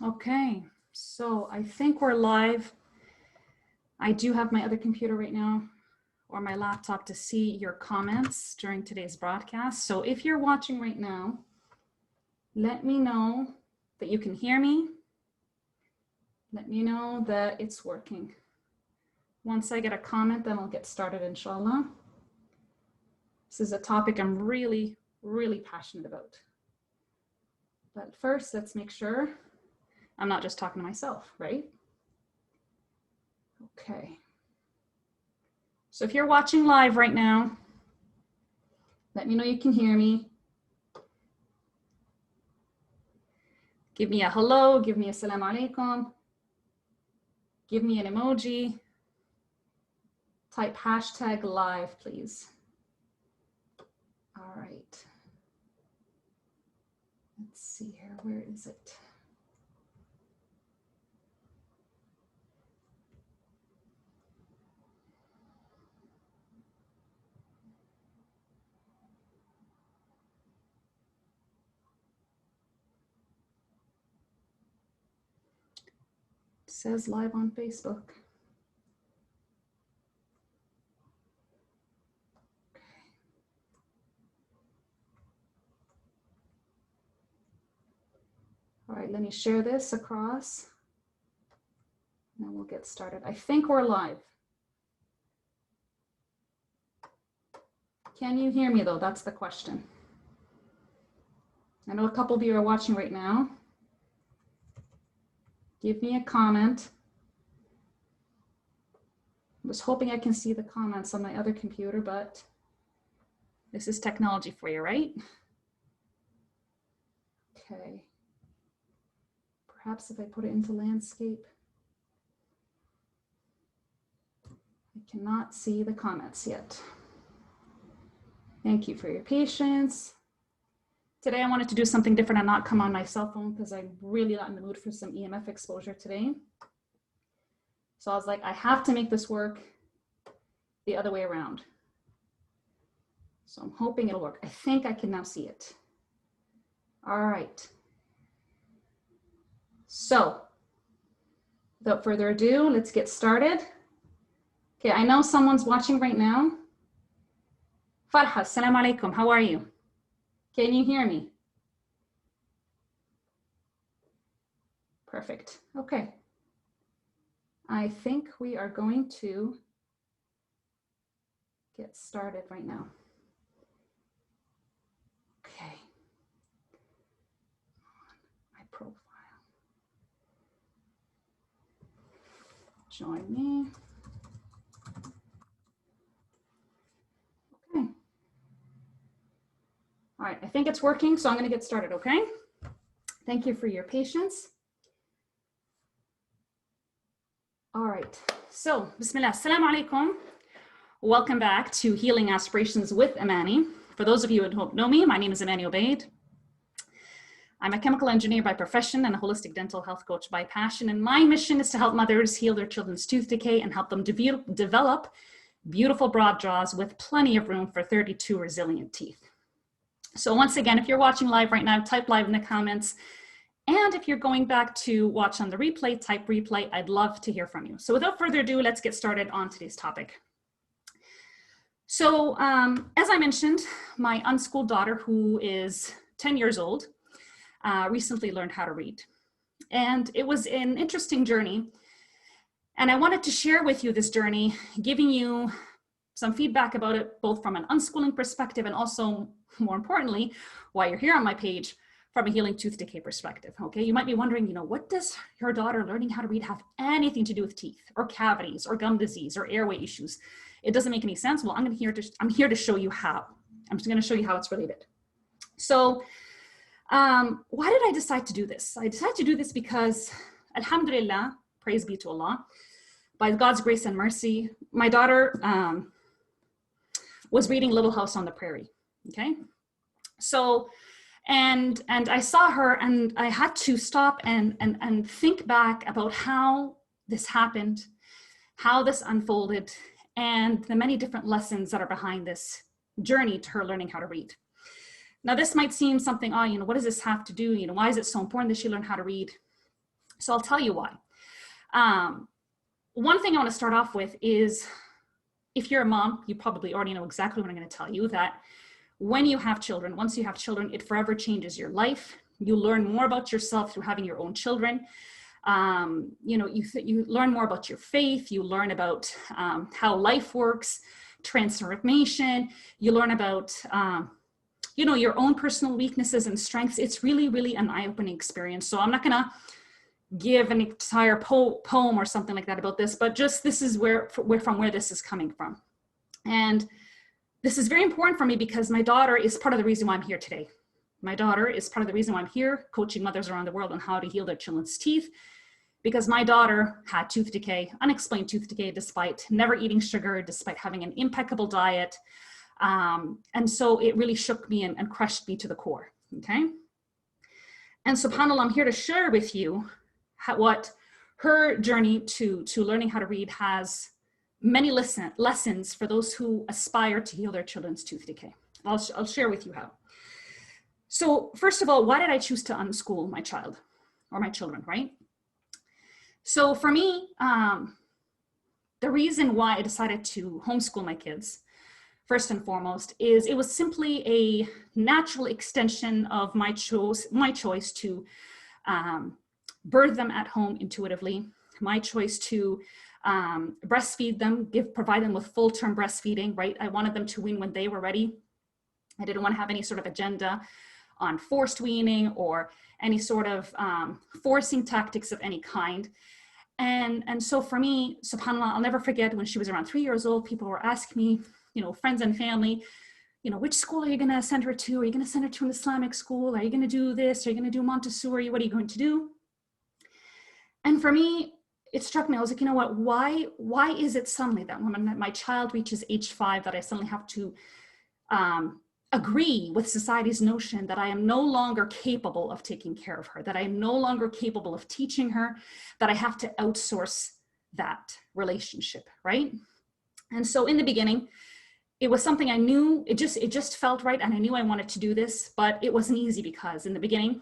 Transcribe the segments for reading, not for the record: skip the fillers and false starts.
Okay, so I think we're live. I do have my other computer right now or my laptop to see your comments during today's broadcast. So if you're watching right now, let me know that you can hear me. Let me know that it's working. Once I get a comment, then I'll get started, inshallah. This is a topic I'm really, really passionate about. But first, let's make sure I'm not just talking to myself, right? Okay. So if you're watching live right now, let me know you can hear me. Give me a hello, give me a salam alaikum. Give me an emoji. Type hashtag live, please. All right. Let's see here, where is it? It says live on Facebook. All right, let me share this across and we'll get started. I think we're live. Can you hear me though? That's the question. I know a couple of you are watching right now. Give me a comment. I was hoping I can see the comments on my other computer, but this is technology for you, right? Okay. Perhaps if I put it into landscape. I cannot see the comments yet. Thank you for your patience. Today I wanted to do something different and not come on my cell phone because I'm really not in the mood for some EMF exposure today. So I was like, I have to make this work the other way around. So I'm hoping it'll work. I think I can now see it. All right. So without further ado, let's get started. Okay, I know someone's watching right now. Farha, assalamu alaikum, how are you? Can you hear me? Perfect, okay. I think we are going to get started right now. Okay. My profile. Join me. Okay. All right, I think it's working, so I'm going to get started, okay? Thank you for your patience. All right, so Bismillah, Assalamu alaikum. Welcome back to Healing Aspirations with Amani. For those of you who don't know me, my name is Amani Obeid. I'm a chemical engineer by profession and a holistic dental health coach by passion. And my mission is to help mothers heal their children's tooth decay and help them develop beautiful broad jaws with plenty of room for 32 resilient teeth. So once again, if you're watching live right now, type live in the comments. And if you're going back to watch on the replay, type replay. I'd love to hear from you. So without further ado, let's get started on today's topic. So as I mentioned, my unschooled daughter, who is 10 years old, recently learned how to read. And it was an interesting journey. And I wanted to share with you this journey, giving you some feedback about it, both from an unschooling perspective and also, more importantly, while you're here on my page, from a healing tooth decay perspective, okay? You might be wondering, you know, what does your daughter learning how to read have anything to do with teeth or cavities or gum disease or airway issues? It doesn't make any sense. Well, I'm here to show you how. I'm just gonna show you how it's related. So why did I decide to do this? I decided to do this because, alhamdulillah, praise be to Allah, by God's grace and mercy, my daughter was reading Little House on the Prairie, okay? So, and I saw her and I had to stop and think back about how this happened, how this unfolded, and the many different lessons that are behind this journey to her learning how to read. Now, this might seem something, oh, you know, what does this have to do? You know, why is it so important that she learn how to read? So I'll tell you why. One thing I want to start off with is, if you're a mom, you probably already know exactly what I'm going to tell you, that when you have children, once you have children, it forever changes your life. You learn more about yourself through having your own children. You learn more about your faith. You learn about how life works, transformation. You learn about, your own personal weaknesses and strengths. It's really, really an eye-opening experience. So I'm not going to give an entire poem or something like that about this, but just this is where this is coming from. And this is very important for me because my daughter is part of the reason why I'm here today. My daughter is part of the reason why I'm here coaching mothers around the world on how to heal their children's teeth, because my daughter had tooth decay, unexplained tooth decay, despite never eating sugar, despite having an impeccable diet. And so it really shook me and crushed me to the core, okay? And subhanAllah, I'm here to share with you what her journey to learning how to read has many lessons for those who aspire to heal their children's tooth decay. I'll share with you how. So first of all, why did I choose to unschool my child or my children, right? So for me, the reason why I decided to homeschool my kids, first and foremost, is it was simply a natural extension of my choice to birth them at home intuitively, my choice to breastfeed them, provide them with full-term breastfeeding, right? I wanted them to wean when they were ready. I didn't want to have any sort of agenda on forced weaning or any sort of forcing tactics of any kind. And so for me, subhanAllah, I'll never forget when she was around 3 years old, people were asking me, friends and family, which school are you going to send her to? Are you going to send her to an Islamic school? Are you going to do this? Are you going to do Montessori? What are you going to do? And for me, it struck me. I was like, you know what? Why is it suddenly that when my child reaches age 5 that I suddenly have to agree with society's notion that I am no longer capable of taking care of her, that I am no longer capable of teaching her, that I have to outsource that relationship, right? And so in the beginning, it was something I knew, it just felt right, and I knew I wanted to do this, but it wasn't easy because in the beginning,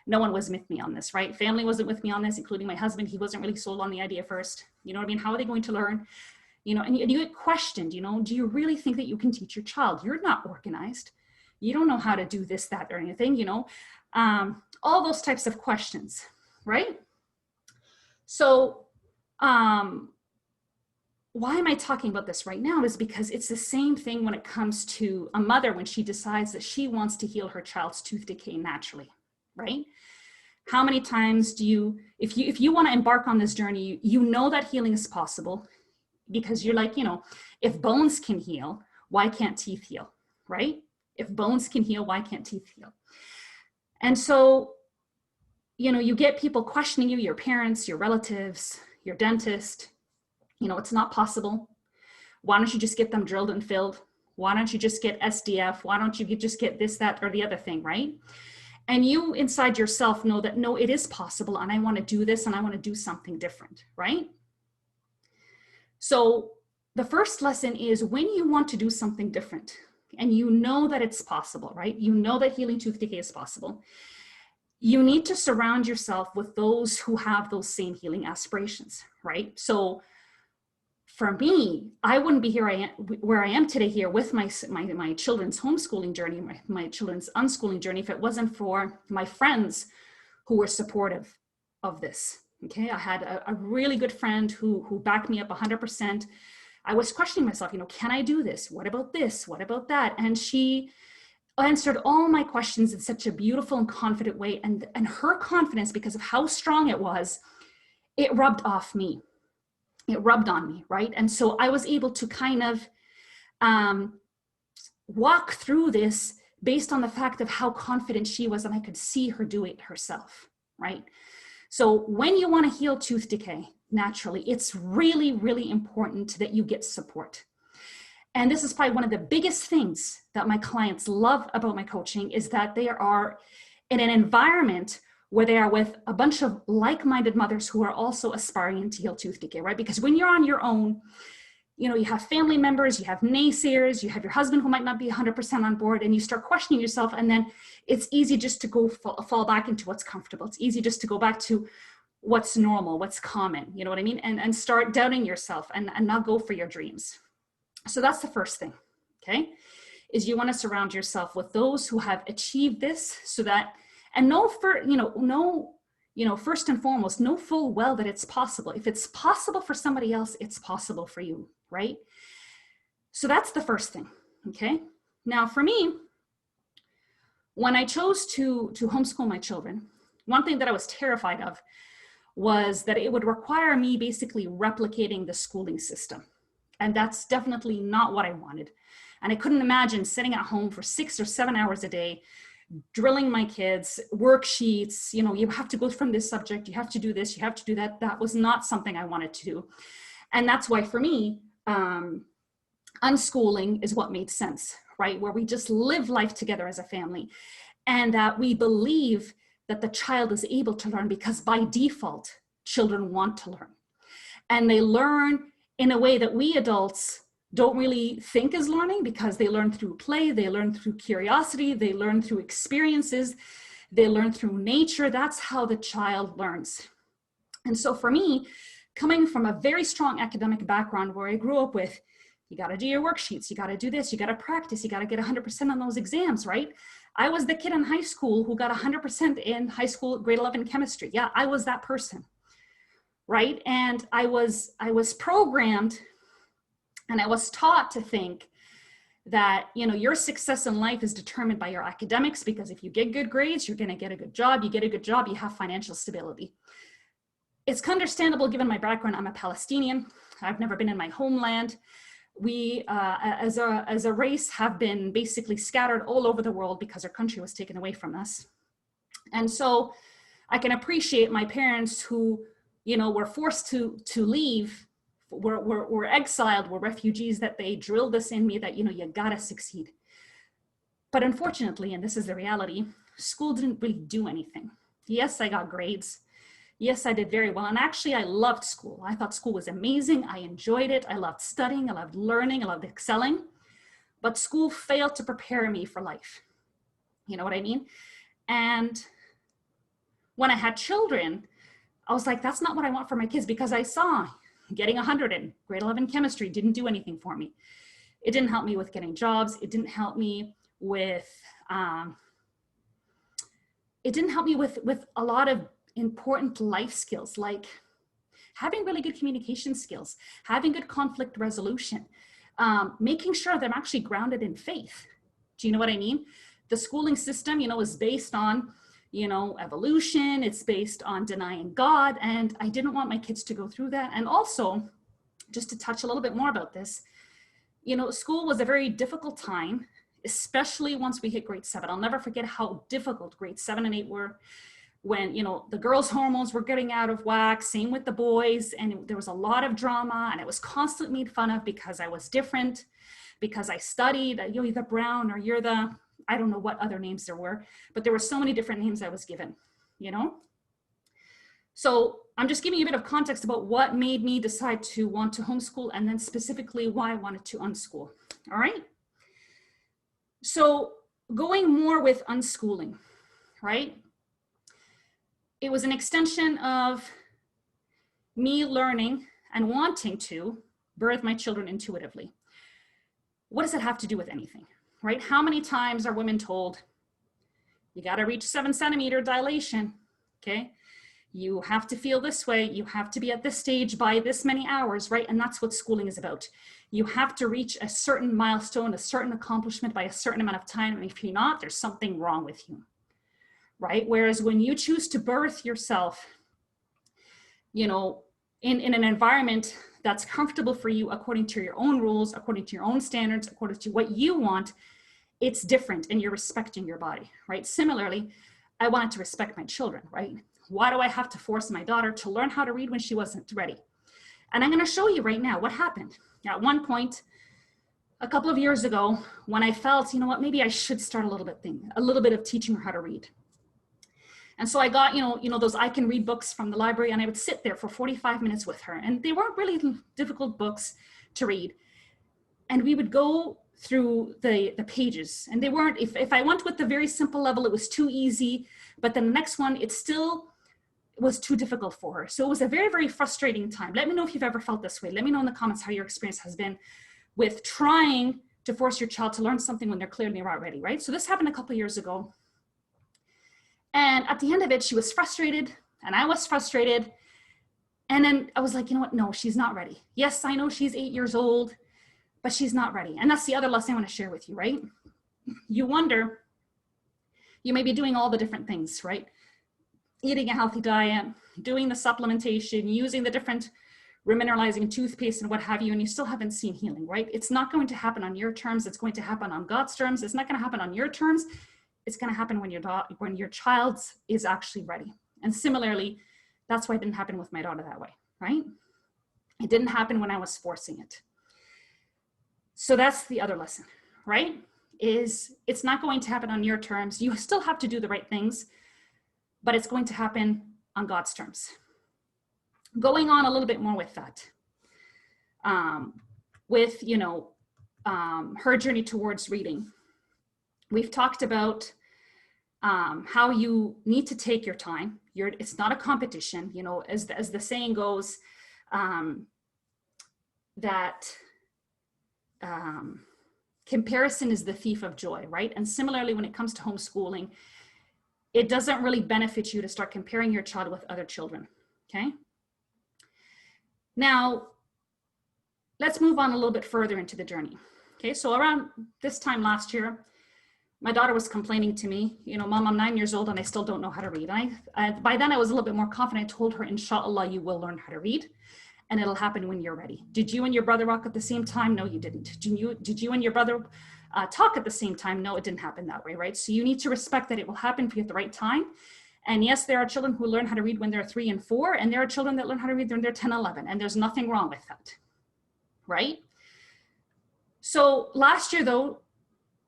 no one was with me on this, right? Family wasn't with me on this, including my husband. He wasn't really sold on the idea first. You know what I mean? How are they going to learn? And you get questioned, do you really think that you can teach your child? You're not organized. You don't know how to do this, that, or anything, all those types of questions, right? So why am I talking about this right now is because it's the same thing when it comes to a mother when she decides that she wants to heal her child's tooth decay naturally, right? How many times do you, if you want to embark on this journey, you know that healing is possible because you're like, if bones can heal, why can't teeth heal, right? If bones can heal, why can't teeth heal? And so, you get people questioning you, your parents, your relatives, your dentist, it's not possible. Why don't you just get them drilled and filled? Why don't you just get SDF? Why don't you just get this, that, or the other thing, right? And you inside yourself know that, no, it is possible, and I want to do this, and I want to do something different, right? So the first lesson is when you want to do something different, and you know that it's possible, right? You know that healing tooth decay is possible. You need to surround yourself with those who have those same healing aspirations, right? So for me, I wouldn't be where I am today here with my children's homeschooling journey, my children's unschooling journey, if it wasn't for my friends who were supportive of this. Okay, I had a really good friend who backed me up 100%. I was questioning myself, can I do this? What about this? What about that? And she answered all my questions in such a beautiful and confident way. And her confidence, because of how strong it was, it rubbed off me. It rubbed on me, right? And so I was able to kind of walk through this based on the fact of how confident she was, and I could see her do it herself, right? So when you want to heal tooth decay naturally, it's really, really important that you get support. And this is probably one of the biggest things that my clients love about my coaching is that they are in an environment where they are with a bunch of like-minded mothers who are also aspiring to heal tooth decay, right? Because when you're on your own, you have family members, you have naysayers, you have your husband who might not be 100% on board, and you start questioning yourself. And then it's easy just to go fall back into what's comfortable. It's easy just to go back to what's normal, what's common, you know what I mean? And start doubting yourself and not go for your dreams. So that's the first thing, okay? Is you want to surround yourself with those who have achieved this, so that, and first and foremost, know full well that it's possible. If it's possible for somebody else, it's possible for you, right? So that's the first thing, okay? Now for me, when I chose to homeschool my children, one thing that I was terrified of was that it would require me basically replicating the schooling system. And that's definitely not what I wanted. And I couldn't imagine sitting at home for 6 or 7 hours a day, drilling my kids, worksheets, you have to go from this subject, you have to do this, you have to do that. That was not something I wanted to do. And that's why for me, unschooling is what made sense, right? Where we just live life together as a family, and that we believe that the child is able to learn because by default, children want to learn. And they learn in a way that we adults don't really think is learning, because they learn through play, they learn through curiosity, they learn through experiences, they learn through nature. That's how the child learns. And so for me, coming from a very strong academic background where I grew up with, you got to do your worksheets, you got to do this, you got to practice, you got to get 100% on those exams, right? I was the kid in high school who got 100% in high school, grade 11 chemistry. Yeah, I was that person, right? And I was programmed, and I was taught to think that, your success in life is determined by your academics, because if you get good grades, you're going to get a good job. You get a good job, you have financial stability. It's understandable given my background. I'm a Palestinian. I've never been in my homeland. We, as a race, have been basically scattered all over the world because our country was taken away from us. And so I can appreciate my parents who, were forced to leave, were exiled, were refugees, that they drilled this in me that, you gotta succeed. But unfortunately, and this is the reality, school didn't really do anything. Yes, I got grades. Yes, I did very well. And actually, I loved school. I thought school was amazing. I enjoyed it. I loved studying. I loved learning. I loved excelling. But school failed to prepare me for life. You know what I mean? And when I had children, I was like, that's not what I want for my kids, because I saw getting 100 in grade 11 chemistry didn't do anything for me. It didn't help me with getting jobs. It didn't help me with, with a lot of important life skills, like having really good communication skills, having good conflict resolution, making sure that I'm actually grounded in faith. Do you know what I mean? The schooling system, is based on, evolution. It's based on denying God. And I didn't want my kids to go through that. And also, just to touch a little bit more about this, school was a very difficult time, especially once we hit grade 7. I'll never forget how difficult grade 7 and 8 were, when, the girls' hormones were getting out of whack, same with the boys, and there was a lot of drama, and I was constantly made fun of because I was different, because I studied, you're the brown, or you're the, I don't know what other names there were, but there were so many different names I was given, So I'm just giving you a bit of context about what made me decide to want to homeschool, and then specifically why I wanted to unschool, all right? So going more with unschooling, right? It was an extension of me learning and wanting to birth my children intuitively. What does it have to do with anything, right? How many times are women told, you got to reach 7 centimeter dilation, okay? You have to feel this way. You have to be at this stage by this many hours, right? And that's what schooling is about. You have to reach a certain milestone, a certain accomplishment by a certain amount of time. And if you're not, there's something wrong with you. Right? Whereas when you choose to birth yourself, in an environment that's comfortable for you, according to your own rules, according to your own standards, according to what you want, it's different, and you're respecting your body, right? Similarly, I wanted to respect my children, right? Why do I have to force my daughter to learn how to read when she wasn't ready? And I'm going to show you right now what happened. At one point, a couple of years ago, when I felt, maybe I should start a little bit of teaching her how to read. And so I got, those I Can Read books from the library, and I would sit there for 45 minutes with her. And they weren't really difficult books. to read. And we would go through the pages, and they weren't, if I went with the very simple level, it was too easy, but then the next one, it still was too difficult for her. So it was a very, very frustrating time. Let me know if you've ever felt this way. Let me know in the comments how your experience has been with trying to force your child to learn something when they're clearly not ready, right? So this happened a couple of years ago. And at the end of it, she was frustrated and I was frustrated. And then I was like, you know what? No, she's not ready. Yes, I know she's 8 years old, but she's not ready. And that's the other lesson I want to share with you, right? You wonder, you may be doing all the different things, right? Eating a healthy diet, doing the supplementation, using the different remineralizing toothpaste and what have you, and you still haven't seen healing, right? It's not going to happen on your terms. It's going to happen on God's terms. It's not going to happen on your terms. It's going to happen when your child is actually ready. And similarly, that's why it didn't happen with my daughter that way, right? It didn't happen when I was forcing it. So that's the other lesson, right? Is it's not going to happen on your terms. You still have to do the right things, but it's going to happen on God's terms. Going on a little bit more with that, with, her journey towards reading. We've talked about how you need to take your time. It's not a competition, as the saying goes, that comparison is the thief of joy, right? And similarly, when it comes to homeschooling, it doesn't really benefit you to start comparing your child with other children, okay? Now, let's move on a little bit further into the journey. Okay, so around this time last year, my daughter was complaining to me, Mom, I'm 9 years old and I still don't know how to read. And by then I was a little bit more confident. I told her, inshallah, you will learn how to read and it'll happen when you're ready. Did you and your brother walk at the same time? No, you didn't. Did you and your brother talk at the same time? No, it didn't happen that way, right? So you need to respect that it will happen for you at the right time. And yes, there are children who learn how to read when they're 3 and 4, and there are children that learn how to read when they're 10, 11, and there's nothing wrong with that, right? So last year though,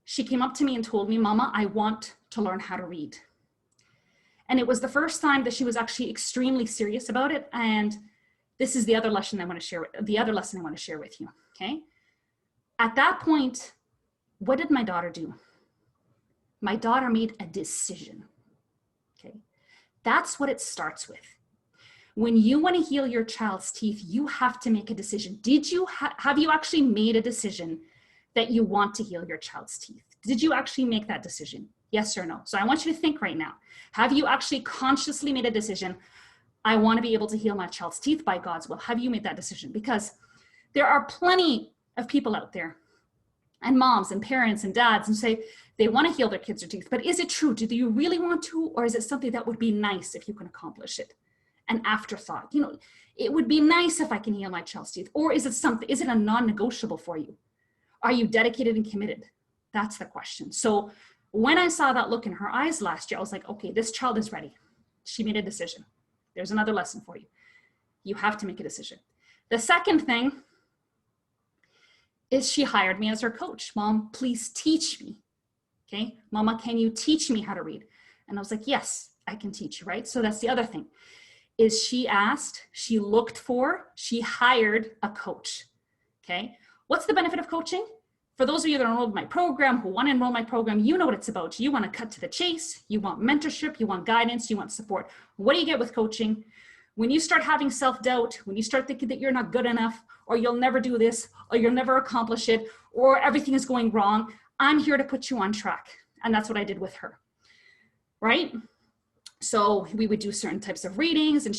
she came up to me and told me, Mama, I want to learn how to read. And it was the first time that she was actually extremely serious about it. And this is the other lesson I want to share with you, okay? At that point, what did my daughter do? My daughter made a decision. Okay, that's what it starts with. When you want to heal your child's teeth, you have to make a decision. Have you actually made a decision that you want to heal your child's teeth? Did you actually make that decision? Yes or no? So I want you to think right now. Have you actually consciously made a decision? I want to be able to heal my child's teeth by God's will. Have you made that decision? Because there are plenty of people out there, and moms and parents and dads, and say they want to heal their kids' teeth, but is it true? Do you really want to, or is it something that would be nice if you can accomplish it? An afterthought, it would be nice if I can heal my child's teeth, or is it a non-negotiable for you? Are you dedicated and committed? That's the question. So when I saw that look in her eyes last year, I was like, okay, this child is ready. She made a decision. There's another lesson for you. You have to make a decision. The second thing is she hired me as her coach. Mom, please teach me. Okay, Mama, can you teach me how to read? And I was like, yes, I can teach you, right? So that's the other thing, is she hired a coach, okay? What's the benefit of coaching? For those of you that enrolled in my program, who want to enroll in my program, you know what it's about. You want to cut to the chase, you want mentorship, you want guidance, you want support. What do you get with coaching? When you start having self-doubt, when you start thinking that you're not good enough, or you'll never do this, or you'll never accomplish it, or everything is going wrong, I'm here to put you on track. And that's what I did with her, right? So we would do certain types of readings, and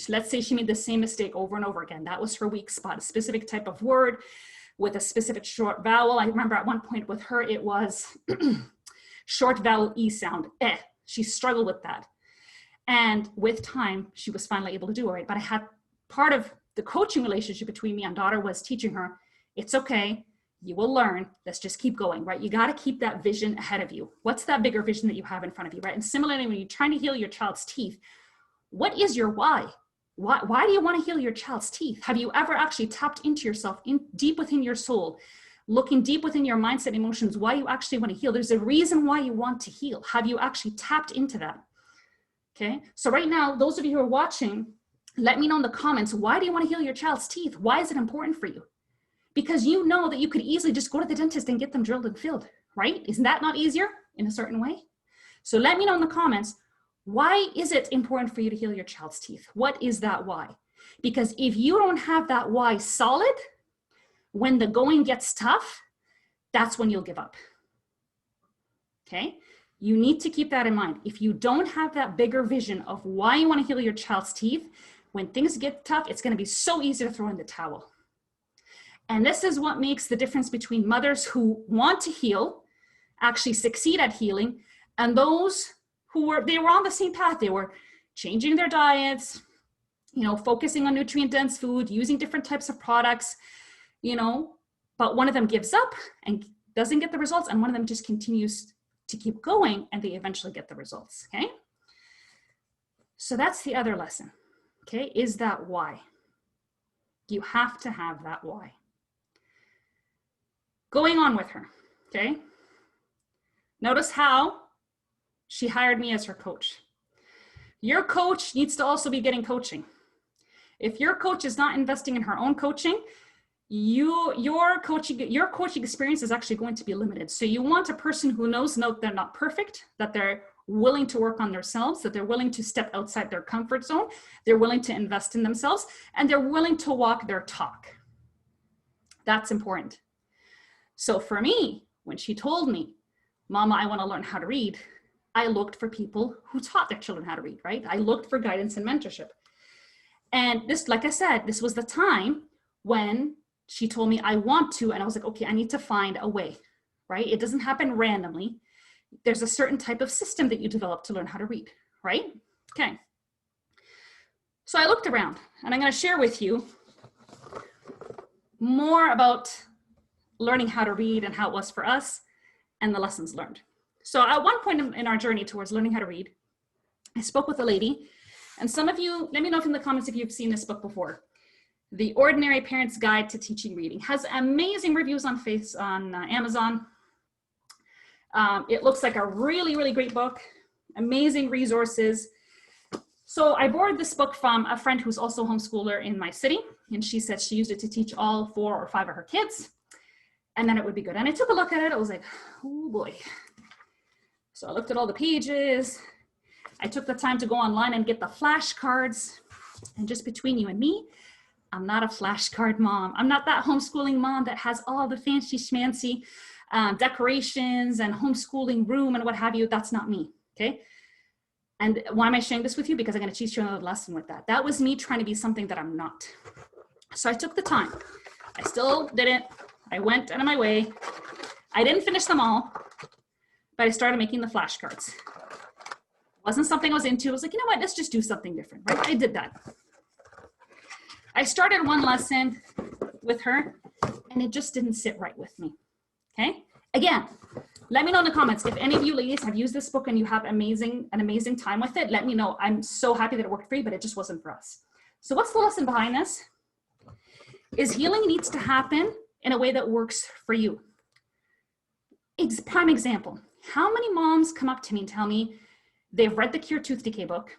let's say she made the same mistake over and over again. That was her weak spot, a specific type of word with a specific short vowel. I remember at one point with her, it was short vowel E sound, eh. She struggled with that. And with time, she was finally able to do it, right? But I had part of the coaching relationship between me and daughter was teaching her, it's okay, you will learn, let's just keep going, right? You got to keep that vision ahead of you. What's that bigger vision that you have in front of you, right? And similarly, when you're trying to heal your child's teeth, what is your why? Why do you want to heal your child's teeth? Have you ever actually tapped into yourself, deep within your soul, looking deep within your mindset, emotions, why you actually want to heal? There's a reason why you want to heal. Have you actually tapped into that? Okay, so right now, those of you who are watching, let me know in the comments, why do you want to heal your child's teeth? Why is it important for you? because you know that you could easily just go to the dentist and get them drilled and filled, right? Isn't that not easier in a certain way? So let me know in the comments, why is it important for you to heal your child's teeth? What is that why? Because if you don't have that why solid, when the going gets tough, that's when you'll give up. Okay? You need to keep that in mind. If you don't have that bigger vision of why you want to heal your child's teeth, when things get tough, it's going to be so easy to throw in the towel. And this is what makes the difference between mothers who want to heal, actually succeed at healing, and those who were on the same path. They were changing their diets, focusing on nutrient-dense food, using different types of products, but one of them gives up and doesn't get the results, and one of them just continues to keep going, and they eventually get the results, okay? So that's the other lesson, okay? Is that why? You have to have that why. Going on with her, okay? Notice how she hired me as her coach. Your coach needs to also be getting coaching. If your coach is not investing in her own coaching, your coaching experience is actually going to be limited. So you want a person who knows they're not perfect, that they're willing to work on themselves, that they're willing to step outside their comfort zone, they're willing to invest in themselves, and they're willing to walk their talk. That's important. So for me, when she told me, Mama, I want to learn how to read, I looked for people who taught their children how to read, right? I looked for guidance and mentorship. And this, like I said, this was the time when she told me I want to, and I was like, okay, I need to find a way, right? It doesn't happen randomly. There's a certain type of system that you develop to learn how to read, right? Okay. So I looked around, and I'm going to share with you more about learning how to read and how it was for us and the lessons learned. So at one point in our journey towards learning how to read, I spoke with a lady, and some of you, let me know in the comments if you've seen this book before. The Ordinary Parent's Guide to Teaching Reading. Has amazing reviews on Amazon. It looks like a really, really great book, amazing resources. So I borrowed this book from a friend who's also a homeschooler in my city, and she said she used it to teach all 4 or 5 of her kids, and then it would be good. And I took a look at it. I was like, oh boy. So I looked at all the pages. I took the time to go online and get the flashcards. And just between you and me, I'm not a flashcard mom. I'm not that homeschooling mom that has all the fancy schmancy decorations and homeschooling room and what have you. That's not me, okay? And why am I sharing this with you? Because I'm going to teach you another lesson with that. That was me trying to be something that I'm not. So I took the time. I still didn't. I went out of my way. I didn't finish them all, but I started making the flashcards. Wasn't something I was into. I was like, you know what? Let's just do something different, right? I did that. I started one lesson with her, and it just didn't sit right with me, okay? Again, let me know in the comments if any of you ladies have used this book and you have an amazing time with it. Let me know. I'm so happy that it worked for you, but it just wasn't for us. So what's the lesson behind this? Is healing needs to happen in a way that works for you. Prime example. How many moms come up to me and tell me they've read the Cure Tooth Decay book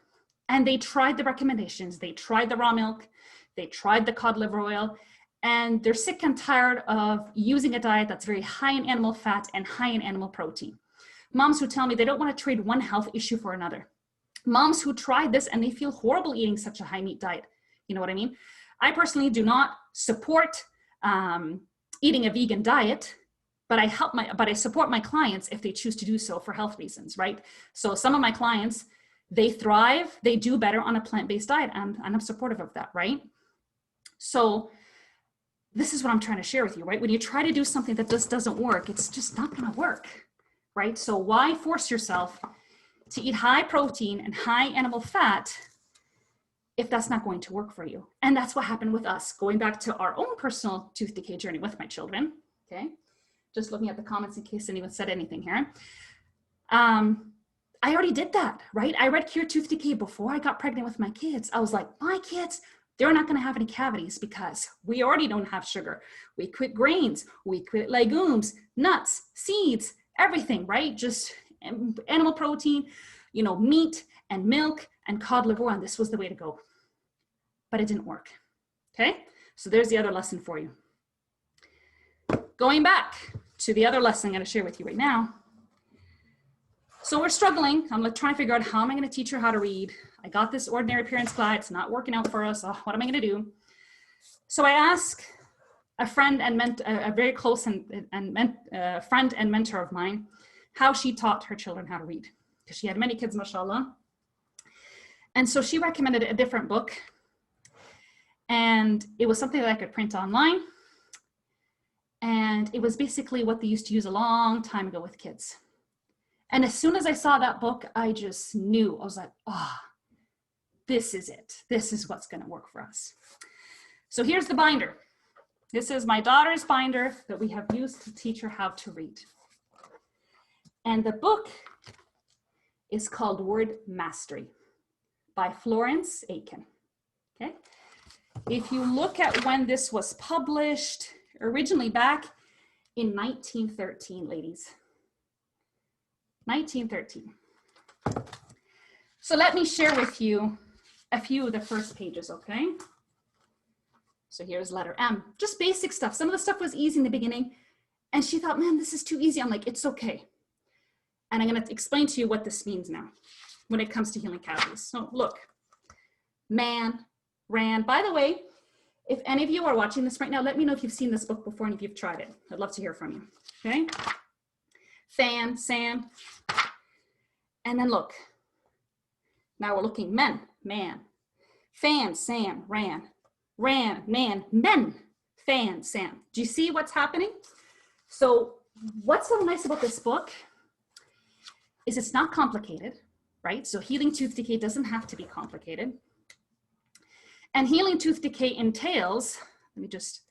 and they tried the recommendations, they tried the raw milk, they tried the cod liver oil, and they're sick and tired of using a diet that's very high in animal fat and high in animal protein. Moms who tell me they don't want to trade one health issue for another. Moms who tried this and they feel horrible eating such a high meat diet. You know what I mean? I personally do not support eating a vegan diet, but I support my clients if they choose to do so for health reasons, right? So some of my clients, they thrive, they do better on a plant-based diet, and I'm supportive of that, right? So this is what I'm trying to share with you, right? When you try to do something that just doesn't work, it's just not gonna work, right? So why force yourself to eat high protein and high animal fat if that's not going to work for you? And that's what happened with us, going back to our own personal tooth decay journey with my children, okay? Just looking at the comments in case anyone said anything here. I already did that, right? I read Cure Tooth Decay before I got pregnant with my kids. I was like, my kids, they're not gonna have any cavities because we already don't have sugar. We quit grains, we quit legumes, nuts, seeds, everything, right? Just animal protein, meat and milk and cod liver oil, and this was the way to go. But it didn't work, okay? So there's the other lesson for you. going back to the other lesson I'm going to share with you right now. So we're struggling. I'm trying to figure out how am I going to teach her how to read. I got this ordinary parents guide. It's not working out for us. Oh, what am I going to do? So I asked a friend and a very close friend and mentor of mine how she taught her children how to read, because she had many kids, mashallah. And so she recommended a different book, and it was something that I could print online. And it was basically what they used to use a long time ago with kids. And as soon as I saw that book, I just knew. I was like, oh, this is it. This is what's going to work for us. So here's the binder. This is my daughter's binder that we have used to teach her how to read. And the book is called Word Mastery by Florence Aiken. Okay. If you look at when this was published, originally back in 1913, ladies. 1913. So let me share with you a few of the first pages, okay? So here's letter M, just basic stuff. Some of the stuff was easy in the beginning, and she thought, man, this is too easy. I'm like, it's okay. And I'm gonna explain to you what this means now when it comes to healing cavities. So look, man, ran. By the way, if any of you are watching this right now, let me know if you've seen this book before and if you've tried it. I'd love to hear from you, okay? Fan, Sam, and then look. Now we're looking men, man. Fan, Sam, ran, man, men, fan, Sam. Do you see what's happening? So what's so nice about this book is it's not complicated, right? So healing tooth decay doesn't have to be complicated. And healing tooth decay entails, let me just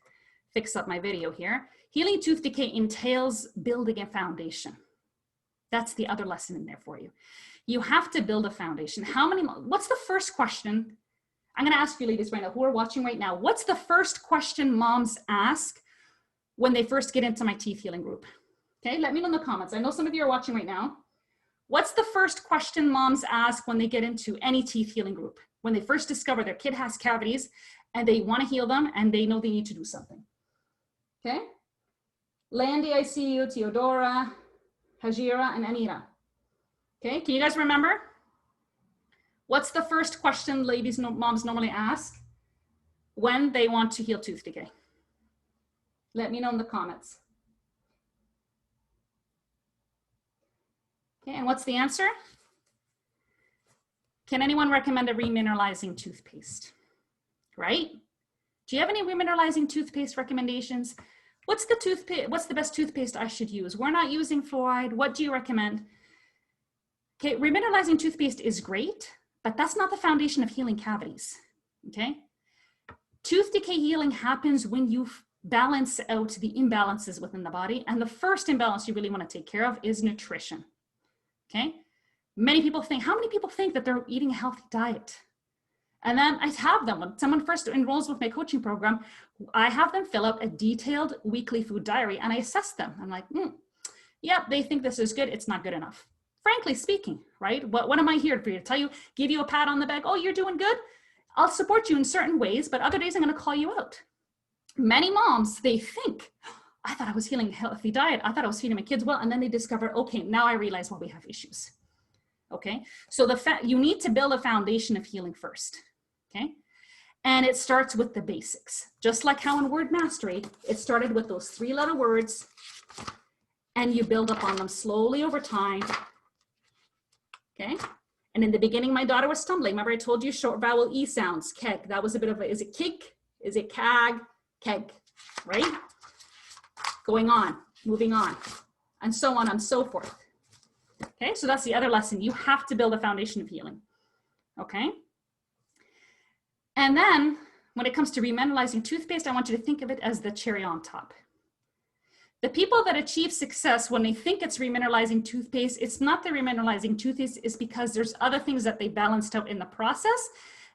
fix up my video here. Healing tooth decay entails building a foundation. That's the other lesson in there for you. You have to build a foundation. What's the first question? I'm gonna ask you ladies right now who are watching right now, what's the first question moms ask when they first get into my teeth healing group? Okay, let me know in the comments. I know some of you are watching right now. What's the first question moms ask when they get into any teeth healing group? When they first discover their kid has cavities and they wanna heal them and they know they need to do something. Okay? Landy, I see you, Teodora, Hajira, and Anita. Okay, can you guys remember? What's the first question moms normally ask when they want to heal tooth decay? Let me know in the comments. Okay, and what's the answer? Can anyone recommend a remineralizing toothpaste? Right? Do you have any remineralizing toothpaste recommendations? What's the best toothpaste I should use? We're not using fluoride. What do you recommend? Okay, remineralizing toothpaste is great, but that's not the foundation of healing cavities, okay? Tooth decay healing happens when you balance out the imbalances within the body, and the first imbalance you really want to take care of is nutrition, okay? Many people think, how many people think that they're eating a healthy diet? And then I have them, when someone first enrolls with my coaching program, I have them fill out a detailed weekly food diary and I assess them. I'm like, yep, they think this is good, it's not good enough. Frankly speaking, right? What am I here for? You to tell you, give you a pat on the back, oh, you're doing good? I'll support you in certain ways, but other days I'm gonna call you out. Many moms, they think, I thought I was healing a healthy diet. I thought I was feeding my kids well. And then they discover, okay, now I realize why we have issues. Okay, so you need to build a foundation of healing first, okay? And it starts with the basics. Just like how in Word Mastery, it started with those 3-letter words and you build up on them slowly over time, okay? And in the beginning, my daughter was stumbling. Remember I told you short vowel E sounds, keg. That was a bit of a, is it kig? Is it kag? Keg, right? Going on, moving on, and so on and so forth. Okay, so that's the other lesson. You have to build a foundation of healing, okay? And then when it comes to remineralizing toothpaste, I want you to think of it as the cherry on top. The people that achieve success when they think it's remineralizing toothpaste, it's not the remineralizing toothpaste, it's because there's other things that they balanced out in the process.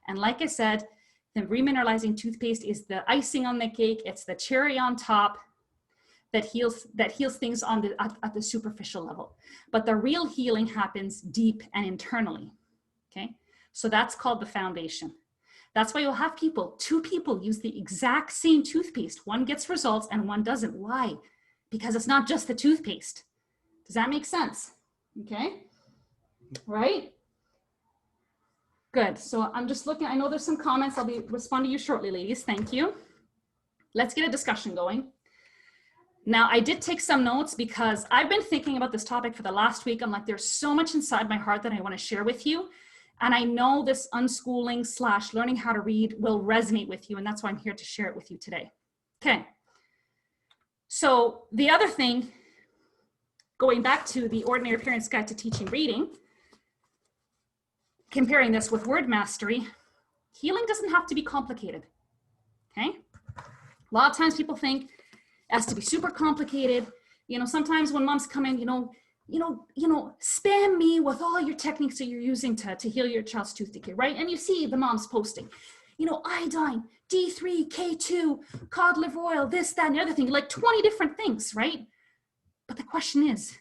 And like I said, the remineralizing toothpaste is the icing on the cake. It's the cherry on top that heals things on at the superficial level. But the real healing happens deep and internally, okay? So that's called the foundation. That's why you'll have two people use the exact same toothpaste. One gets results and one doesn't. Why? because it's not just the toothpaste. Does that make sense? Okay, right? Good. So I'm just looking, I know there's some comments. I'll be responding to you shortly, ladies. Thank you. Let's get a discussion going. Now, I did take some notes because I've been thinking about this topic for the last week. I'm like, there's so much inside my heart that I want to share with you. And I know this unschooling / learning how to read will resonate with you. And that's why I'm here to share it with you today. Okay. So the other thing, going back to the Ordinary Parent's Guide to Teaching Reading, comparing this with word mastery, healing doesn't have to be complicated. Okay. A lot of times people think it has to be super complicated. You know, sometimes when moms come in, spam me with all your techniques that you're using to heal your child's tooth decay, right? And you see the moms posting, iodine, D3, K2, cod liver oil, this, that, and the other thing, like 20 different things, right? But the question is,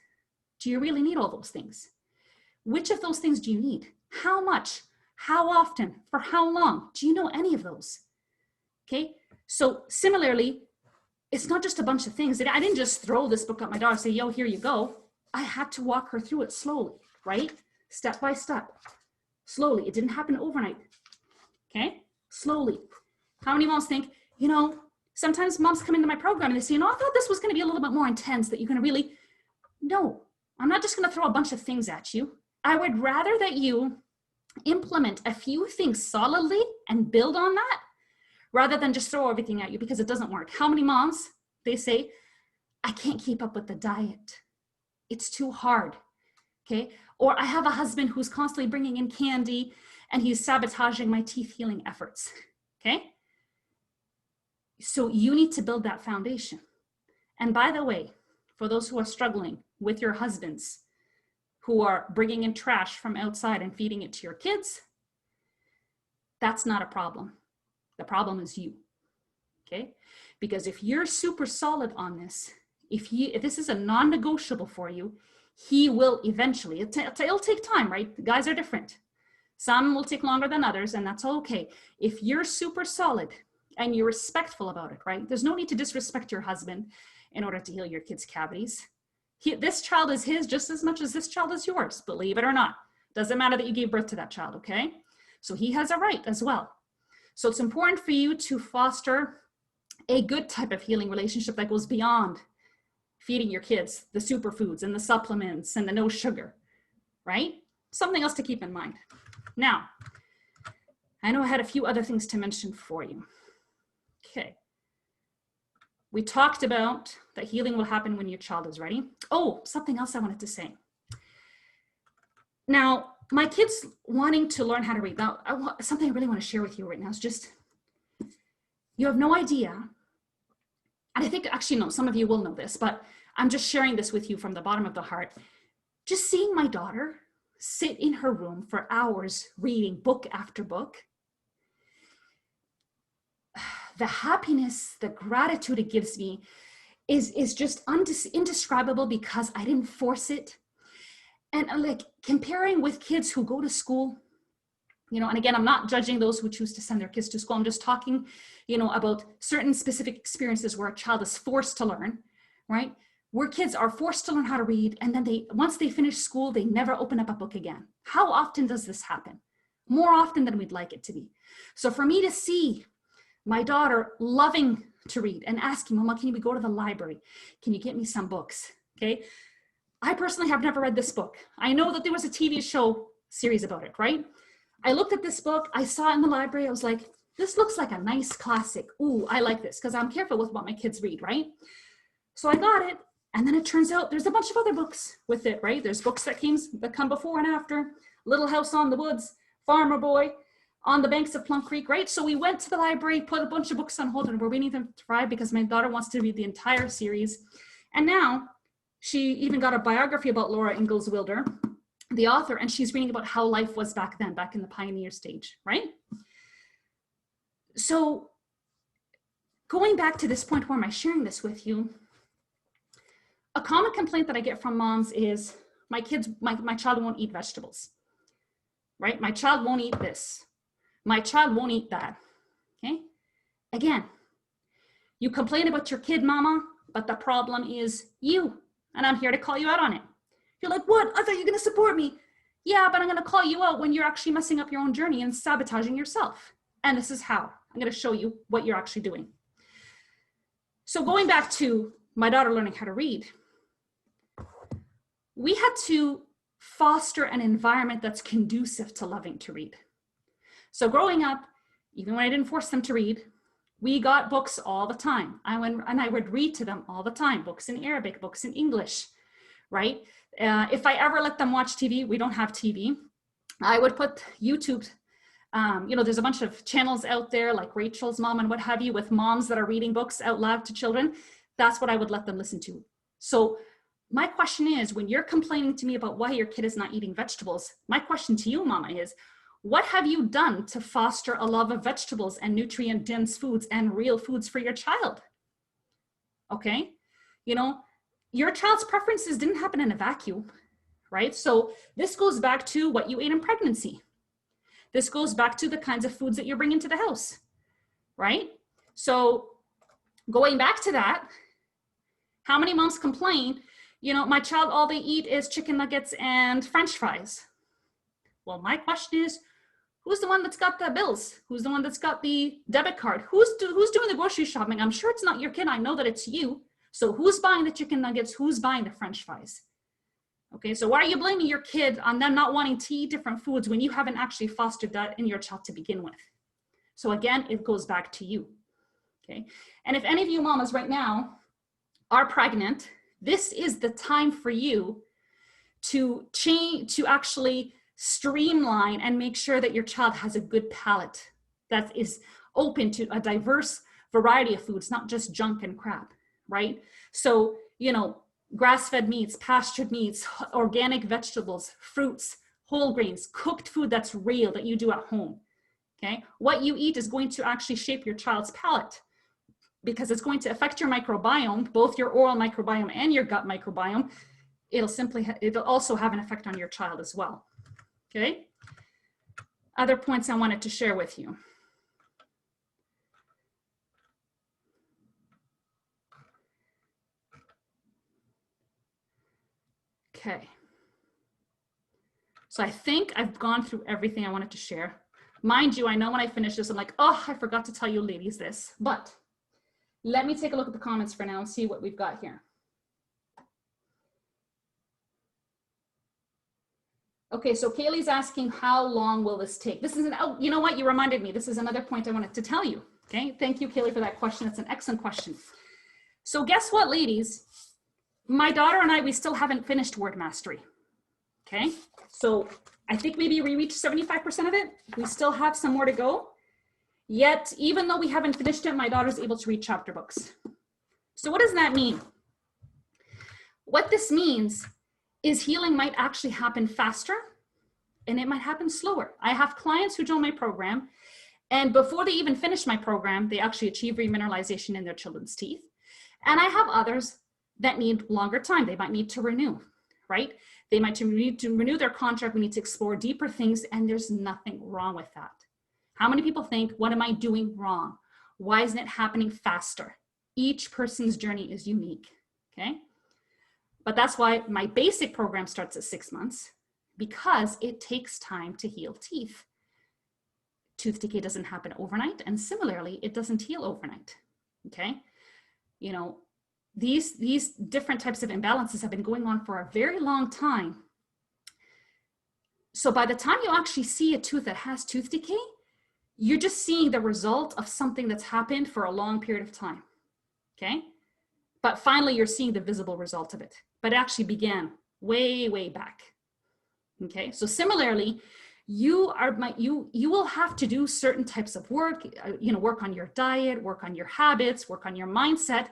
do you really need all those things? Which of those things do you need? How much? How often? For how long? Do you know any of those? Okay, so similarly, it's not just a bunch of things. I didn't just throw this book at my daughter and say, yo, here you go. I had to walk her through it slowly, right? Step by step, slowly. It didn't happen overnight, okay? Slowly. How many moms think, sometimes moms come into my program and they say, I thought this was gonna be a little bit more intense, that you're gonna really, no, I'm not just gonna throw a bunch of things at you. I would rather that you implement a few things solidly and build on that rather than just throw everything at you, because it doesn't work. How many moms, they say, I can't keep up with the diet. It's too hard, okay? Or I have a husband who's constantly bringing in candy and he's sabotaging my teeth healing efforts, okay? So you need to build that foundation. And by the way, for those who are struggling with your husbands who are bringing in trash from outside and feeding it to your kids, that's not a problem. The problem is you, okay? Because if you're super solid on this, if this is a non-negotiable for you, he will eventually, it'll take time, right? The guys are different. Some will take longer than others, and that's all okay. If you're super solid and you're respectful about it, right? There's no need to disrespect your husband in order to heal your kids' cavities. This child is his just as much as this child is yours, believe it or not. Doesn't matter that you gave birth to that child, okay? So he has a right as well. So it's important for you to foster a good type of healing relationship that goes beyond feeding your kids the superfoods and the supplements and the no sugar, right? Something else to keep in mind. Now, I know I had a few other things to mention for you. Okay. We talked about that healing will happen when your child is ready. Oh, something else I wanted to say. Now, my kids wanting to learn how to read. Now, something I really want to share with you right now is just, you have no idea. And I think, actually, no, some of you will know this, but I'm just sharing this with you from the bottom of the heart. Just seeing my daughter sit in her room for hours reading book after book, the happiness, the gratitude it gives me is just indescribable, because I didn't force it. And like comparing with kids who go to school, and again, I'm not judging those who choose to send their kids to school. I'm just talking, about certain specific experiences where a child is forced to learn, right? Where kids are forced to learn how to read, and then once they finish school, they never open up a book again. How often does this happen? More often than we'd like it to be. So for me to see my daughter loving to read and asking, Mama, can we go to the library? Can you get me some books? Okay. I personally have never read this book. I know that there was a TV show series about it, right? I looked at this book, I saw it in the library, I was like, this looks like a nice classic. Ooh, I like this, because I'm careful with what my kids read, right? So I got it, and then it turns out there's a bunch of other books with it, right? There's books that come before and after, Little House on the Woods, Farmer Boy, On the Banks of Plum Creek, right? So we went to the library, put a bunch of books on hold, and we're waiting them to arrive because my daughter wants to read the entire series. And now she even got a biography about Laura Ingalls Wilder, the author, and she's reading about how life was back then, back in the pioneer stage, right? So going back to this point, where am I sharing this with you? A common complaint that I get from moms is, my child won't eat vegetables, right? My child won't eat this. My child won't eat that, okay? Again, you complain about your kid, mama, but the problem is you, and I'm here to call you out on it. You're like, what? I thought you were going to support me. Yeah, but I'm going to call you out when you're actually messing up your own journey and sabotaging yourself. And this is how. I'm going to show you what you're actually doing. So going back to my daughter learning how to read, we had to foster an environment that's conducive to loving to read. So growing up, even when I didn't force them to read, we got books all the time. I would read to them all the time, books in Arabic, books in English, right? If I ever let them watch TV, we don't have TV. I would put YouTube, there's a bunch of channels out there like Rachel's Mom and what have you, with moms that are reading books out loud to children. That's what I would let them listen to. So my question is, when you're complaining to me about why your kid is not eating vegetables, my question to you, Mama, is, what have you done to foster a love of vegetables and nutrient-dense foods and real foods for your child? Okay, your child's preferences didn't happen in a vacuum, right? So this goes back to what you ate in pregnancy. This goes back to the kinds of foods that you bring into the house, right? So going back to that, how many moms complain, my child, all they eat is chicken nuggets and French fries? Well, my question is, who's the one that's got the bills? Who's the one that's got the debit card? Who's doing the grocery shopping? I'm sure it's not your kid. I know that it's you. So who's buying the chicken nuggets? Who's buying the French fries? Okay, so why are you blaming your kid on them not wanting to eat different foods when you haven't actually fostered that in your child to begin with? So again, it goes back to you, okay? And if any of you mamas right now are pregnant, this is the time for you to actually streamline and make sure that your child has a good palate that is open to a diverse variety of foods, not just junk and crap, right? So, grass-fed meats, pastured meats, organic vegetables, fruits, whole grains, cooked food that's real that you do at home, okay? What you eat is going to actually shape your child's palate because it's going to affect your microbiome, both your oral microbiome and your gut microbiome. It'll also have an effect on your child as well, okay? Other points I wanted to share with you. Okay, so I think I've gone through everything I wanted to share. Mind you, I know when I finish this, I'm like, oh, I forgot to tell you ladies this, but let me take a look at the comments for now and see what we've got here. Okay, so Kaylee's asking, how long will this take? This is you know what, you reminded me, this is another point I wanted to tell you, okay? Thank you, Kaylee, for that question. It's an excellent question. So guess what, ladies? My daughter and I, we still haven't finished word mastery, okay? So I think maybe we reached 75% of it. We still have some more to go. Yet, even though we haven't finished it, my daughter's able to read chapter books. So what does that mean? What this means is healing might actually happen faster and it might happen slower. I have clients who join my program and before they even finish my program, they actually achieve remineralization in their children's teeth. And I have others that need longer time. They might need to renew, right? They might need to renew their contract. We need to explore deeper things, and there's nothing wrong with that. How many people think, what am I doing wrong? Why isn't it happening faster? Each person's journey is unique, okay? But that's why my basic program starts at 6 months, because it takes time to heal teeth. Tooth decay doesn't happen overnight, and similarly, it doesn't heal overnight, okay? These different types of imbalances have been going on for a very long time. So by the time you actually see a tooth that has tooth decay, you're just seeing the result of something that's happened for a long period of time, okay? But finally, you're seeing the visible result of it. But it actually began way, way back, okay? So similarly, you will have to do certain types of work, work on your diet, work on your habits, work on your mindset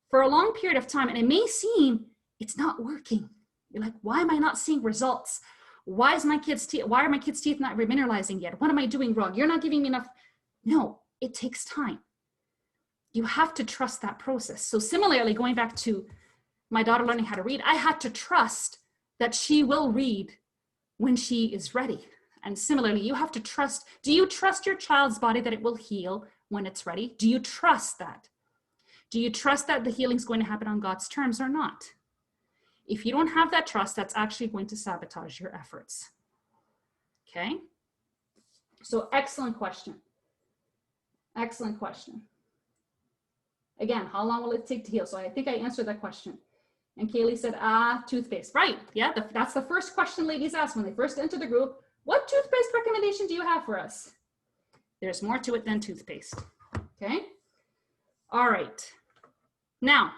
for a long period of time. And it may seem it's not working. You're like, why am I not seeing results? Why are my kids' teeth not remineralizing yet? What am I doing wrong? You're not giving me enough. No, it takes time. You have to trust that process. So similarly, going back to my daughter learning how to read, I had to trust that she will read when she is ready. And similarly, you have to trust. Do you trust your child's body that it will heal when it's ready? Do you trust that? Do you trust that the healing is going to happen on God's terms or not? If you don't have that trust, that's actually going to sabotage your efforts. Okay? So excellent question. Excellent question. Again, how long will it take to heal? So I think I answered that question. And Kaylee said, toothpaste. Right, yeah, that's the first question ladies ask when they first enter the group. What toothpaste recommendation do you have for us? There's more to it than toothpaste, okay? All right, now,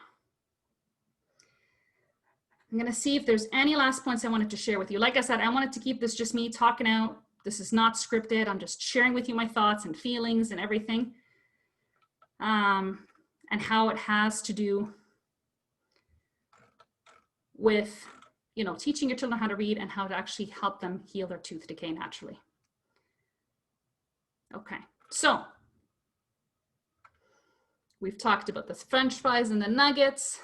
I'm gonna see if there's any last points I wanted to share with you. Like I said, I wanted to keep this just me talking out. This is not scripted. I'm just sharing with you my thoughts and feelings and everything, and how it has to do with, you know, teaching your children how to read and how to actually help them heal their tooth decay naturally. Okay, so we've talked about the French fries and the nuggets.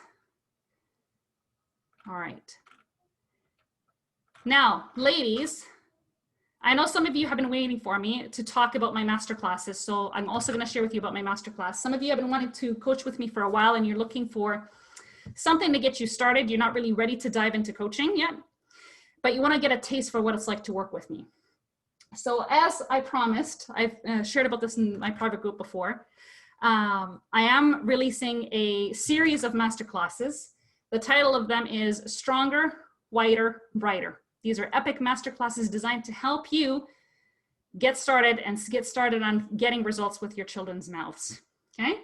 All right. Now, ladies, I know some of you have been waiting for me to talk about my master classes, so I'm also going to share with you about my master class. Some of you have been wanting to coach with me for a while and you're looking for something to get you started. You're not really ready to dive into coaching yet, but you want to get a taste for what it's like to work with me. So as I promised, I've shared about this in my private group before. I am releasing a series of master classes. The title of them is Stronger, Whiter, Brighter. These are epic master classes designed to help you get started on getting results with your children's mouths, okay?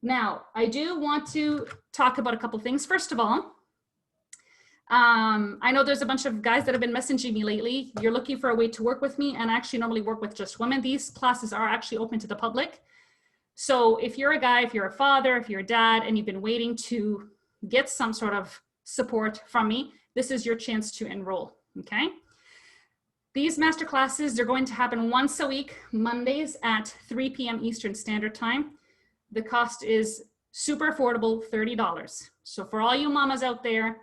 Now, I do want to talk about a couple things. First of all, I know there's a bunch of guys that have been messaging me lately. You're looking for a way to work with me, and I actually normally work with just women. These classes are actually open to the public. So if you're a guy, if you're a father, if you're a dad, and you've been waiting to get some sort of support from me, this is your chance to enroll, okay? These master classes, they're going to happen once a week, Mondays at 3 p.m. Eastern Standard Time. The cost is super affordable, $30. So for all you mamas out there,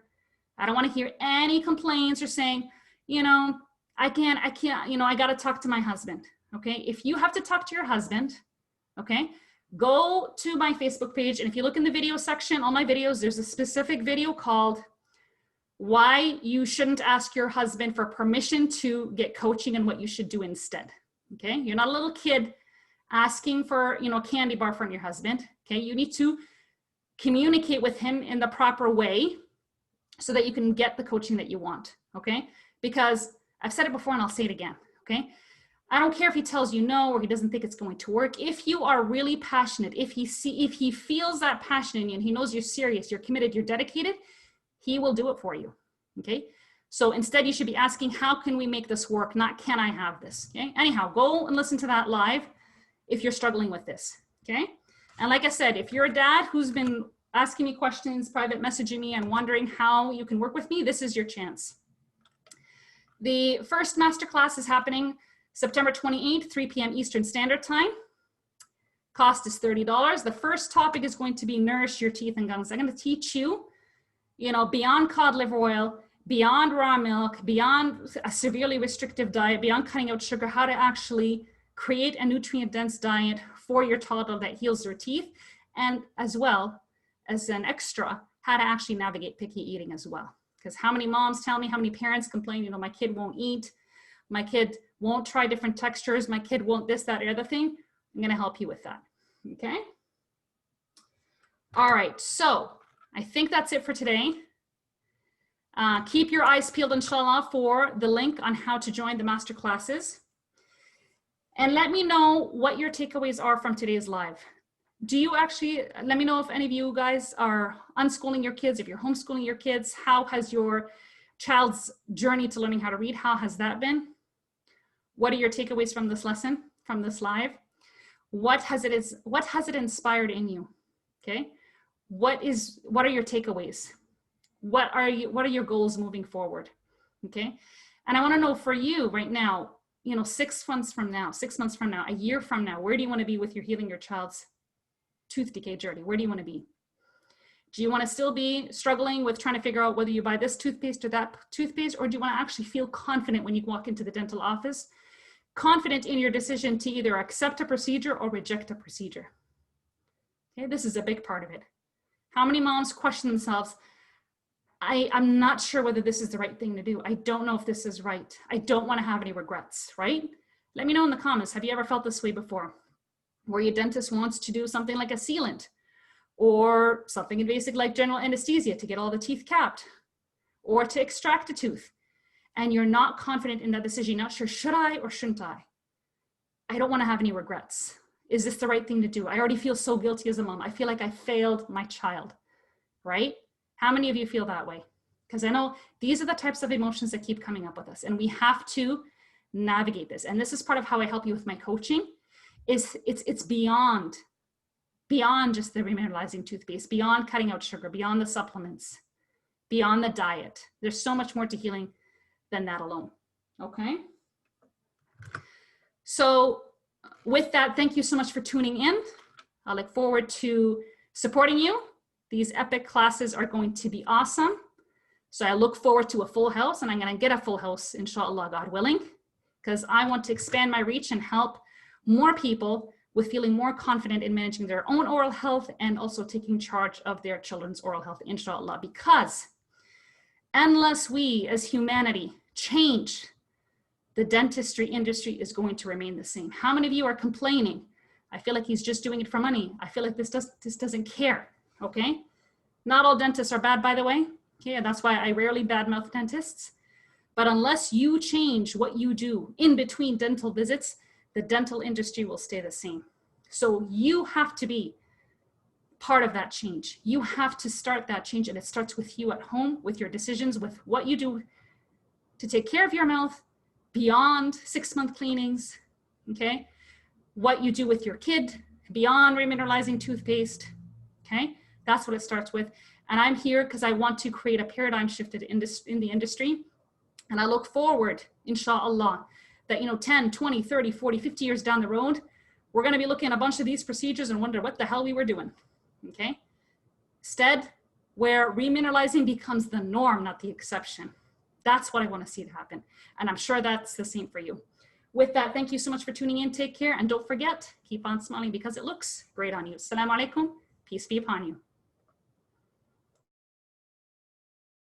I don't want to hear any complaints or saying, you know, I can't, you know, I got to talk to my husband. Okay. If you have to talk to your husband, okay, go to my Facebook page. And if you look in the video section, all my videos, there's a specific video called Why You Shouldn't Ask Your Husband for Permission to Get Coaching and What You Should Do Instead. Okay. You're not a little kid asking for, you know, a candy bar from your husband. Okay. You need to communicate with him in the proper way so that you can get the coaching that you want, okay? Because I've said it before and I'll say it again, okay? I don't care if he tells you no or he doesn't think it's going to work. If you are really passionate, if he feels that passion in you and he knows you're serious, you're committed, you're dedicated, he will do it for you, okay? So instead you should be asking, how can we make this work? Not, can I have this, okay? Anyhow, go and listen to that live if you're struggling with this, okay? And like I said, if you're a dad who's been asking me questions, private messaging me, and wondering how you can work with me, this is your chance. The first masterclass is happening September 28th, 3 p.m. Eastern Standard Time. Cost is $30. The first topic is going to be nourish your teeth and gums. I'm going to teach you, you know, beyond cod liver oil, beyond raw milk, beyond a severely restrictive diet, beyond cutting out sugar, how to actually create a nutrient-dense diet for your toddler that heals their teeth, and as well, as an extra, how to actually navigate picky eating as well. Because how many moms tell me, how many parents complain, you know, my kid won't eat, my kid won't try different textures, my kid won't this, that, or other thing. I'm gonna help you with that, okay? All right, so I think that's it for today. Keep your eyes peeled, inshallah, for the link on how to join the master classes. And let me know what your takeaways are from today's live. Do you actually, let me know if any of you guys are unschooling your kids, if you're homeschooling your kids, how has your child's journey to learning how to read, how has that been? What are your takeaways from this lesson, from this live? What has it inspired in you? Okay. What are your takeaways? What are your goals moving forward? Okay. And I want to know for you right now, you know, 6 months from now, a year from now, where do you want to be with your healing your child's tooth decay journey? Where do you want to be? Do you want to still be struggling with trying to figure out whether you buy this toothpaste or that toothpaste, or do you want to actually feel confident when you walk into the dental office, confident in your decision to either accept a procedure or reject a procedure? Okay, this is a big part of it. How many moms question themselves, I'm not sure whether this is the right thing to do. I don't know if this is right. I don't want to have any regrets, right? Let me know in the comments. Have you ever felt this way before? Where your dentist wants to do something like a sealant or something invasive like general anesthesia to get all the teeth capped or to extract a tooth. And you're not confident in that decision. You're not sure, should I or shouldn't I? I don't want to have any regrets. Is this the right thing to do? I already feel so guilty as a mom. I feel like I failed my child, right? How many of you feel that way? Because I know these are the types of emotions that keep coming up with us, and we have to navigate this. And this is part of how I help you with my coaching. It's beyond just the remineralizing toothpaste, beyond cutting out sugar, beyond the supplements, beyond the diet. There's so much more to healing than that alone. Okay. So with that, thank you so much for tuning in. I look forward to supporting you. These epic classes are going to be awesome. So I look forward to a full house, and I'm going to get a full house, inshallah, God willing, because I want to expand my reach and help more people with feeling more confident in managing their own oral health and also taking charge of their children's oral health, inshallah. Because unless we as humanity change, the dentistry industry is going to remain the same. How many of you are complaining? I feel like he's just doing it for money. I feel like this doesn't care, okay? Not all dentists are bad, by the way. Okay, and that's why I rarely badmouth dentists. But unless you change what you do in between dental visits, the dental industry will stay the same. So you have to be part of that change. You have to start that change, and it starts with you at home, with your decisions, with what you do to take care of your mouth beyond 6-month cleanings, okay? What you do with your kid beyond remineralizing toothpaste, okay? That's what it starts with. And I'm here because I want to create a paradigm shift in the industry. And I look forward, inshallah, that 10, 20, 30, 40, 50 years down the road, we're going to be looking at a bunch of these procedures and wonder what the hell we were doing, okay? Instead, where remineralizing becomes the norm, not the exception. That's what I want to see happen. And I'm sure that's the same for you. With that, thank you so much for tuning in. Take care. And don't forget, keep on smiling because it looks great on you. Assalamu alaikum. Peace be upon you.